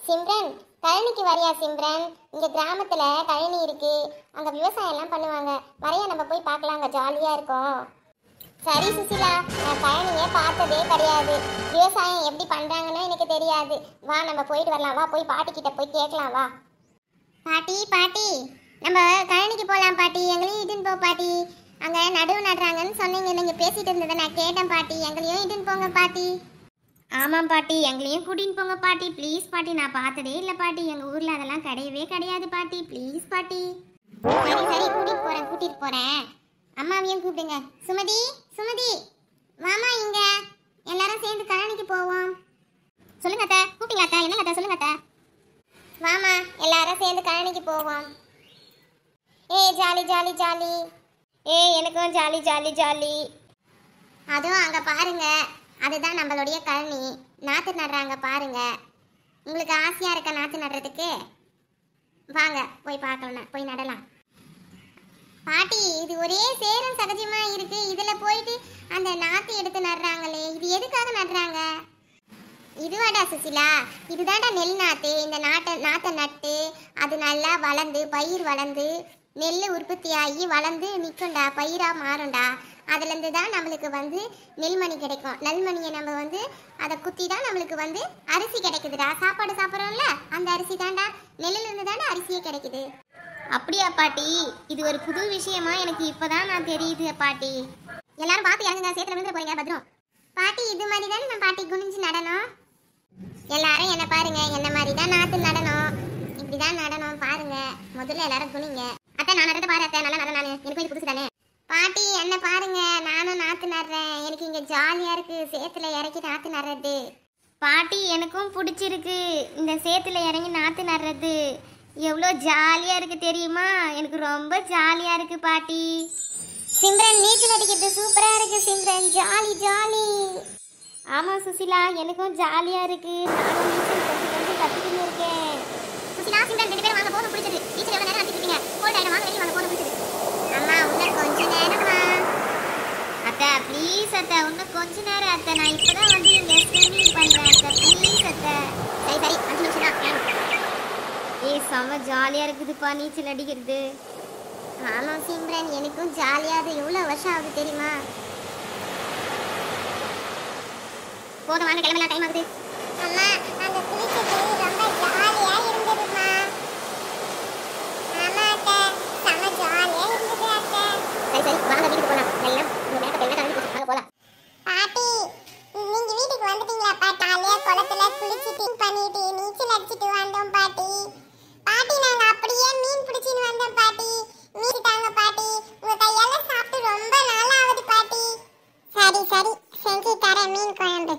சிம்ரன், கழனிக்கு வரியா சிம்ரன்? இங்க கிராமத்துல கழனி இருக்கு, அங்க விவசாயம் எல்லாம் பண்ணுவாங்க. வரையா, நம்ம போய் பார்க்கலாம், அங்க ஜாலியா இருக்கும். சரி சுசிலா, நான் கழனியே பார்த்ததே கிடையாது. விவசாயம் எப்படி பண்றாங்கன்னு எனக்கு தெரியாது. வா, நம்ம போயிட்டு வரலாம். வா, போய் பாட்டி கிட்ட போய் கேட்கலாம். வா பாட்டி, பாட்டி, நம்ம கழனிக்கு போகலாம் பாட்டி. எங்களையும் இட்டுன்னு போ பாட்டி. அங்க நடுவு நடுறாங்கன்னு சொன்னீங்க, நீங்க பேசிட்டு இருந்ததை நான் கேட்டேன் பாட்டி. எங்களையும் இட்டுன்னு போங்க பாட்டி. ஆமாம் பாட்டி, எங்களையும் கூட்டின்னு போங்க பாட்டி. ப்ளீஸ் பாட்டி, நான் பார்த்ததே இல்லை பாட்டி. எங்கள் ஊரில் அதெல்லாம் கிடையவே கிடையாது பாட்டி. ப்ளீஸ் பாட்டி. சரி சரி, கூட்டிட்டு போகிறேன். அம்மாவையும் கூப்பிடுங்க. சுமதி, சுமதி, வாமா இங்க. எல்லாரும் சேர்ந்து கழனிக்கு போவோம். சொல்லுங்க அத்தை. கூப்பிட்டீங்களா அத்தை? என்னங்க அத்தை? சொல்லுங்க அத்தை. வாமா, எல்லாரும் சேர்ந்து கழனிக்கு போவோம். ஏய், ஜாலி ஜாலி ஜாலி. ஏய், எனக்கும் ஜாலி ஜாலி ஜாலி. அதுவும் அங்கே பாருங்க, அதுதான் நம்மளுடைய கழனி. நாற்று நடுறாங்க பாருங்க. உங்களுக்கு ஆசையாக இருக்க நாற்று நடுறதுக்கு? வாங்க போய் பார்க்கலாம், போய் நடலாம். பாட்டி, இது ஒரே சேரும் சகஜமா இருக்கு. இதில் போயிட்டு அந்த நாற்று எடுத்து நடுறாங்களே, இது எதுக்காக நடுறாங்க? இதுவாடா சுசிலா, இதுதான்டா நெல் நாற்று. இந்த நாற்றை நட்டு அது நல்லா வளர்ந்து பயிர் வளர்ந்து நெல் உற்பத்தியாகி வளர்ந்து நிற்கும்டா, பயிராக மாறும்டா. அதுலேருந்து தான் நம்மளுக்கு நெல்மணி கிடைக்கும். நெல்மணியை நம்ம அதை குத்தி தான் நம்மளுக்கு அரிசி கிடைக்குதுடா. சாப்பாடு சாப்பிட்றோம்ல, அந்த அரிசி தான்டா, நெல்லிலிருந்து தானே அரிசியே கிடைக்குது. அப்படியா பாட்டி? இது ஒரு புது விஷயமா எனக்கு இப்போதான் நான் தெரியுது பாட்டி. எல்லாரும் பார்த்து இறங்குங்க, சேத்துல விழுந்து போறீங்க. பத்திரம் பாட்டி. இது மாதிரி தானே நான் பாட்டி குனிஞ்சு நடனம். எல்லாரும் என்ன பாருங்க, என்ன மாதிரி தான் நாற்று நடனம். இப்படிதான் நடனம் பாருங்க. முதல்ல எல்லாரும் குனிங்க. அத்தை, நான் நடத்த பாரு அத்தை, நல்லா நட. நான் எனக்கு இது புதுசு தானே பாட்டி. என்ன பாருங்க, நானும் நாற்று நடுறேன். எனக்கு இங்க ஜாலியா இருக்கு, சேத்துல இறக்கி நாற்று நடுறது. பாட்டி, எனக்கும் பிடிச்சிருக்கு இந்த சேத்துல இறங்கி நாற்று நடுறது. எவ்வளோ ஜாலியா இருக்கு தெரியுமா? எனக்கு ரொம்ப ஜாலியா இருக்கு பாட்டி. சிம்ரன், நீச்சல் அடிக்கிறது சூப்பரா இருக்கு சிம்ரன். Jolly jolly. ஆமா சுசிலா, எனக்கும் ஜாலியா இருக்கு. நானும் நீச்சல் கொஞ்சம் கொஞ்சம் கத்துக்கிட்டு இருக்கேன். சுசிலா, சிம்ரன், ரெண்டு பேரும் வாங்க, போதும் பிடிச்சது. நீச்சல் எவ்வளவு நேரம் அடிச்சிருக்கீங்க? கோல்ட் ஆயிடும், வாங்க வெளியே வாங்க, போதும் பிடிச்சது. அம்மா, இன்னும் கொஞ்ச நேரமா அத்தை. ப்ளீஸ் அத்தை, இன்னும் கொஞ்ச நேரம் அத்தை. நான் இப்பதான் இங்க ஸ்விம்மிங் பண்றேன் அத்தை. ப்ளீஸ் அத்தை. சரி சரி, 5 நிமிஷம் தான். ஏய், செம ஜாலியா இருக்குதுப்பா நீச்சல் அடிக்கிறது. ஆமா சிம்ரன், எனக்கும் ஜாலியா இருக்கு. எவ்வளவு வருஷம் ஆகுது தெரியுமா? போதும், வாங்க கிளம்பலாம், டைம் ஆகுது. அம்மா, அந்த குளிச்சது ரொம்ப ஜாலியா இருந்ததுமா. ஆமா அத்தை, செம ஜாலியா இருந்தது அத்தை. சரி சரி, வாங்க வீட்டுக்கு போலாம். எல்லாம் உங்க மேக்கப் எல்லாம் கலந்து போச்சு, வாங்க போலாம். பாட்டி, நீங்க வீட்டுக்கு வந்துட்டீங்களா பாட்டி? ஜாலியா குளத்துல குளிச்சிட்டு பண்ணிட்டு நீச்சல் அடிச்சிட்டு வந்தோம் பாட்டி. பாட்டி, நாங்க அப்படியே மீன் பிடிச்சின்னு வந்தோம் பாட்டி. மீன் தாங்க பாட்டி, உங்க கையால சாப்பிட்டு ரொம்ப நாள் ஆகுது பாட்டி. சரி சரி, செஞ்சு தரேன் மீன் குழம்பு.